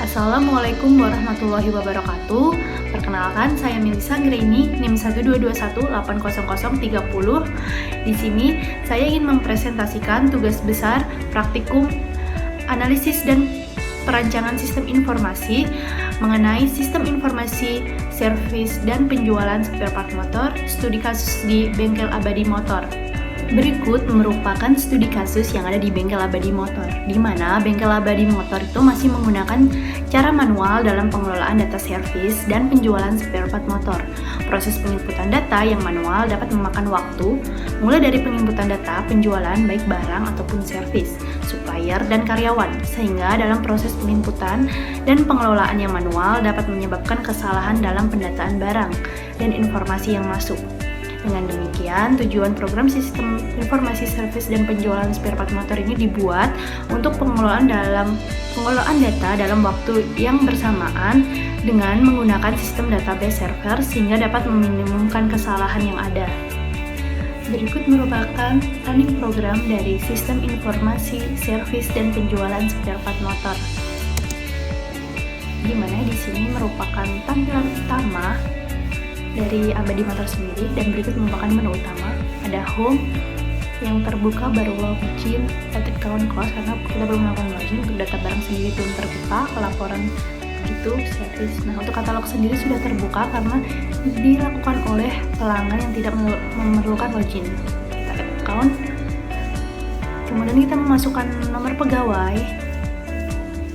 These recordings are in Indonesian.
Assalamualaikum warahmatullahi wabarakatuh. Perkenalkan, saya Melisa Greni, NIM 122180030. Di sini saya ingin mempresentasikan tugas besar praktikum analisis dan perancangan sistem informasi mengenai sistem informasi, servis dan penjualan spare part motor, studi kasus di bengkel abadi motor. Berikut merupakan studi kasus yang ada di bengkel abadi motor, di mana bengkel abadi motor itu masih menggunakan cara manual dalam pengelolaan data servis dan penjualan spare part motor. Proses penginputan data yang manual dapat memakan waktu, mulai dari penginputan data, penjualan baik barang ataupun servis, supplier dan karyawan, sehingga dalam proses penginputan dan pengelolaan yang manual dapat menyebabkan kesalahan dalam pendataan barang dan informasi yang masuk. Dengan demikian, tujuan program sistem informasi servis dan penjualan spare part motor ini dibuat untuk pengelolaan data dalam waktu yang bersamaan dengan menggunakan sistem database server sehingga dapat meminimumkan kesalahan yang ada. Berikut merupakan running program dari sistem informasi servis dan penjualan spare part motor. Di mana di sini merupakan tampilan utama dari abadi motor sendiri, dan berikut merupakan menu utama. Ada home yang terbuka, baru login, account close karena kita belum melakukan login. Untuk data barang sendiri belum terbuka, laporan begitu, service. Nah, untuk katalog sendiri sudah terbuka karena dilakukan oleh pelanggan yang tidak memerlukan login. Kita account, kemudian kita memasukkan nomor pegawai.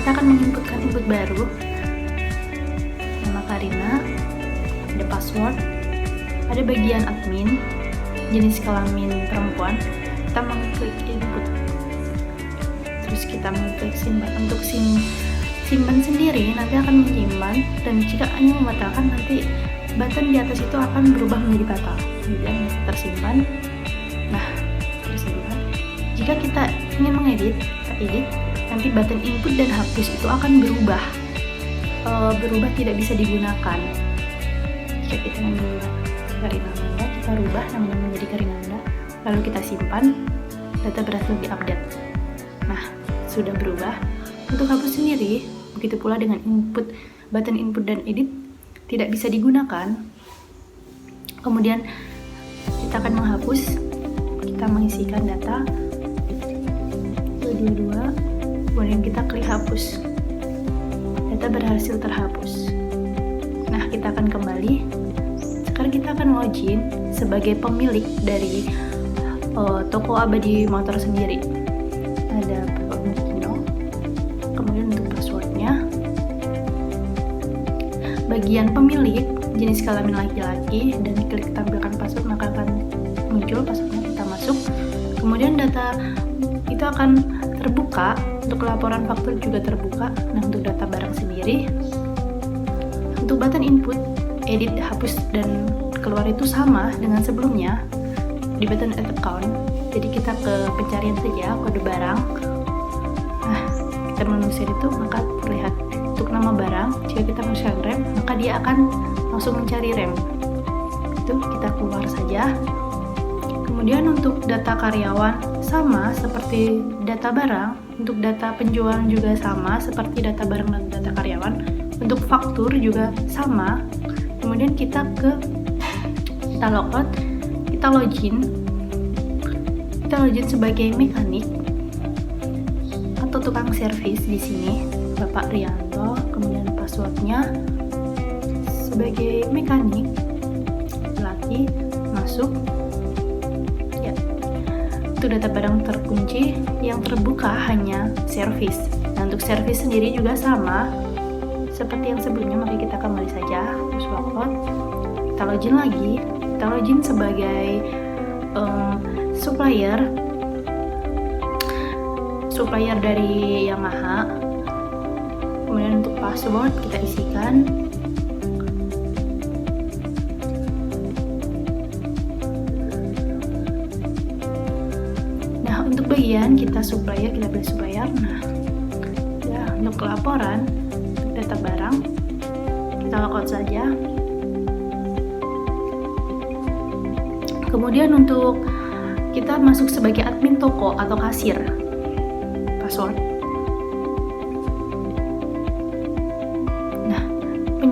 Kita akan menginputkan input baru, nama Karina, ada password, ada bagian admin, jenis kelamin perempuan. Kita mengklik input, terus kita mengklik simpan. Untuk simpan sendiri nanti akan menyimpan, dan jika hanya membatalkan nanti button di atas itu akan berubah menjadi batal. Kemudian tersimpan. Nah, tersimpan. Jika kita ingin mengedit, kita edit, nanti button input dan hapus itu akan berubah tidak bisa digunakan. Jika kita menggunakan Karina Amanda, kita rubah namanya menjadi Karina Amanda, lalu kita simpan, data berhasil diupdate. Nah, sudah berubah. Untuk hapus sendiri, begitu pula dengan button input dan edit tidak bisa digunakan. Kemudian kita akan menghapus, kita mengisikan data 222, kemudian kita klik hapus. Data berhasil terhapus. Nah, kita akan kembali. Sekarang kita akan login sebagai pemilik dari toko abadi motor sendiri. Ada kemudian untuk passwordnya, bagian pemilik, jenis kelamin laki-laki, dan klik tampilkan password, maka akan muncul passwordnya. Kita masuk, kemudian data itu akan terbuka. Untuk laporan faktur juga terbuka. Nah, untuk data barang sendiri, untuk button input, edit, hapus, dan keluar itu sama dengan sebelumnya di button add account. Jadi kita ke pencarian saja kode barang. Nah, kita menuliskan itu, maka terlihat untuk nama barang. Jika kita menuliskan rem, maka dia akan langsung mencari rem. Itu kita keluar saja. Kemudian untuk data karyawan sama seperti data barang. Untuk data penjualan juga sama seperti data barang dan data karyawan. Untuk faktur juga sama. Kemudian kita logout, kita login sebagai mekanik atau tukang servis di sini, Bapak Rianto. Kemudian passwordnya sebagai mekanik, laki, masuk. Ya, untuk data barang terkunci, yang terbuka hanya servis. Nah, untuk servis sendiri juga sama seperti yang sebelumnya, maka kita kembali saja, terus logout, kita login lagi, kita login sebagai supplier dari Yamaha. Kemudian untuk password kita isikan. Nah, untuk bagian kita pilih supplier. Nah, ya, untuk laporan data barang kita logout saja. Kemudian untuk kita masuk sebagai admin toko atau kasir, password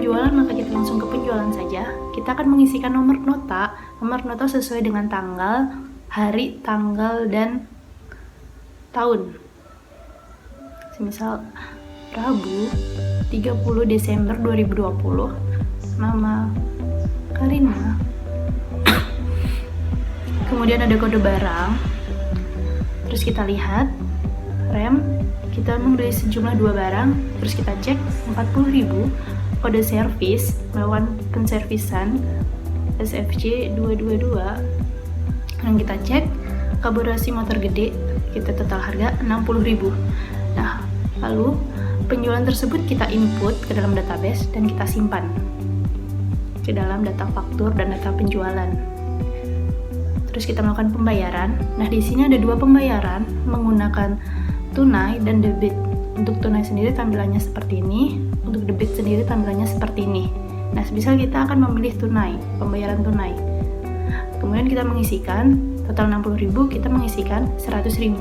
penjualan, maka kita langsung ke penjualan saja. Kita akan mengisikan nomor nota sesuai dengan tanggal, hari, tanggal, dan tahun. Semisal Rabu 30 Desember 2020, nama Karina. Kemudian ada kode barang. Terus kita lihat rem, kita membeli sejumlah 2 barang. Terus kita cek 40.000, kode servis, melakukan penservisan SFC 222. Dan kita cek karburasi motor gede, kita total harga 60.000. Nah, lalu penjualan tersebut kita input ke dalam database dan kita simpan ke dalam data faktur dan data penjualan. Terus kita melakukan pembayaran. Nah, di sini ada 2 pembayaran menggunakan tunai dan debit. Untuk tunai sendiri tampilannya seperti ini, untuk debit sendiri tampilannya seperti ini. Nah, misal kita akan memilih tunai, pembayaran tunai. Kemudian kita mengisikan total 60.000, kita mengisikan 100.000.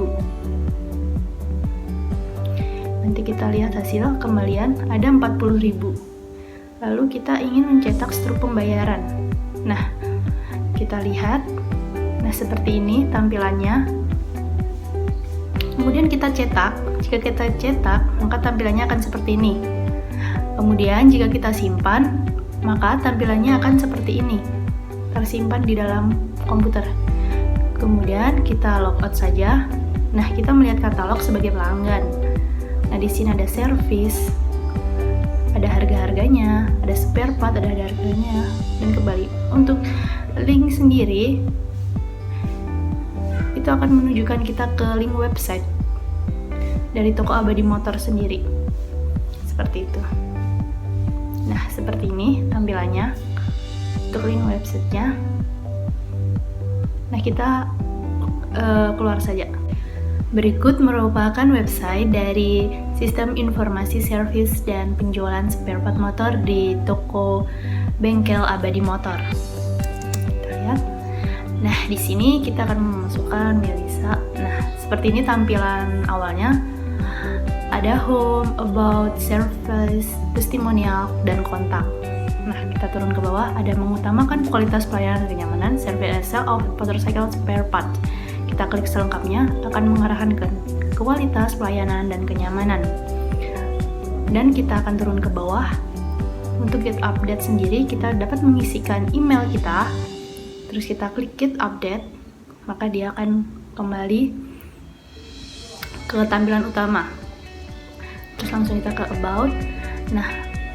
Nanti kita lihat hasil kembalian ada 40.000. Lalu kita ingin mencetak struk pembayaran. Nah, kita lihat. Nah, seperti ini tampilannya. Kemudian kita cetak. Jika kita cetak, maka tampilannya akan seperti ini. Kemudian jika kita simpan, maka tampilannya akan seperti ini, tersimpan di dalam komputer. Kemudian kita logout saja. Nah, kita melihat katalog sebagai pelanggan. Nah, di sini ada servis, ada harga-harganya, ada spare part, ada harganya, dan kembali. Untuk link sendiri, itu akan menunjukkan kita ke link website dari toko Abadi Motor sendiri. Seperti itu. Nah, seperti ini tampilannya untuk link websitenya. Nah, kita keluar saja. Berikut merupakan website dari Sistem Informasi Servis dan Penjualan Spare Part Motor di toko bengkel Abadi Motor. Kita lihat. Nah, di sini kita akan memasukkan Melisa. Nah, seperti ini tampilan awalnya. Ada home, about, service, testimonial, dan kontak. Nah, kita turun ke bawah, ada mengutamakan kualitas pelayanan dan kenyamanan, service of motorcycle spare part. Kita klik selengkapnya, akan mengarahkan ke kualitas pelayanan dan kenyamanan. Dan kita akan turun ke bawah. Untuk get update sendiri, kita dapat mengisikan email kita. Terus kita klik get update, maka dia akan kembali ke tampilan utama. Terus langsung kita ke about. Nah,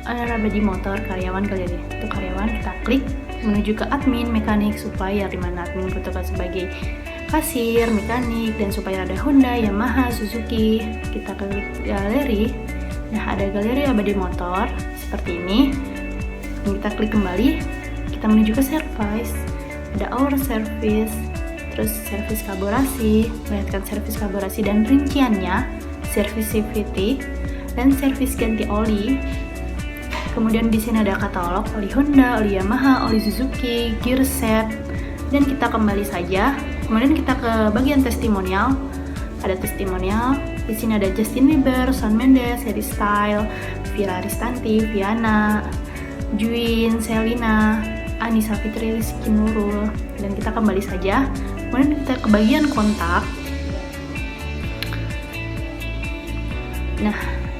ada Abadi Motor karyawan kali ini. Untuk karyawan kita klik menuju ke admin, mekanik, supplier, di mana admin bertugas sebagai kasir, mekanik, dan supplier ada Honda, Yamaha, Suzuki. Kita klik galeri. Nah, ada galeri Abadi Motor seperti ini. Dan kita klik kembali. Kita menuju ke service. Ada our service, terus service karburasi, melihatkan service karburasi dan rinciannya, service safety, dan service ganti oli. Kemudian di sini ada katalog oli Honda, oli Yamaha, oli Suzuki, gear set, dan kita kembali saja. Kemudian kita ke bagian testimonial. Ada testimonial. Di sini ada Justin Bieber, Shawn Mendes, Harry Styles, Vira Ristanti, Viana, Juin, Selina, Anissa Fitri, Rizky Nurul, dan kita kembali saja. Kemudian kita ke bagian kontak. Nah,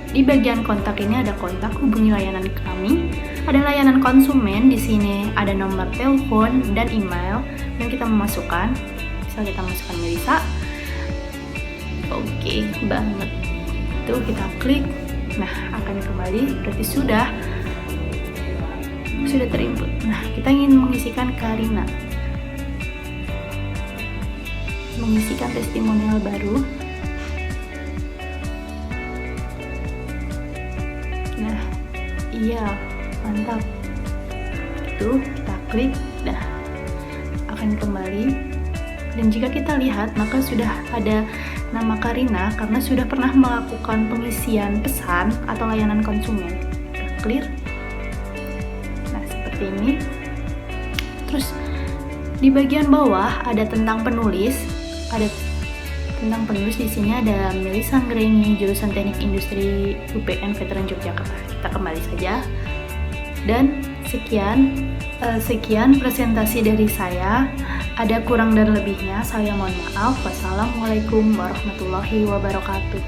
di bagian kontak ini ada kontak, hubungi layanan kami, ada layanan konsumen. Di sini ada nomor telepon dan email yang kita memasukkan. Misal kita masukkan Melisa. Oke banget. Itu kita klik. Nah, akan kembali. Berarti sudah terinput. Nah, kita ingin mengisikan Karina, mengisikan testimonial baru. Nah, iya, mantap. Itu kita klik, dah akan kembali. Dan jika kita lihat, maka sudah ada nama Karina karena sudah pernah melakukan pengisian pesan atau layanan konsumen. Kita clear. Ini. Terus di bagian bawah ada tentang penulis, di sini ada Melisa Anggreni, jurusan Teknik Industri UPN Veteran Yogyakarta. Kita kembali saja. Dan sekian presentasi dari saya. Ada kurang dan lebihnya, saya mohon maaf. Wassalamualaikum warahmatullahi wabarakatuh.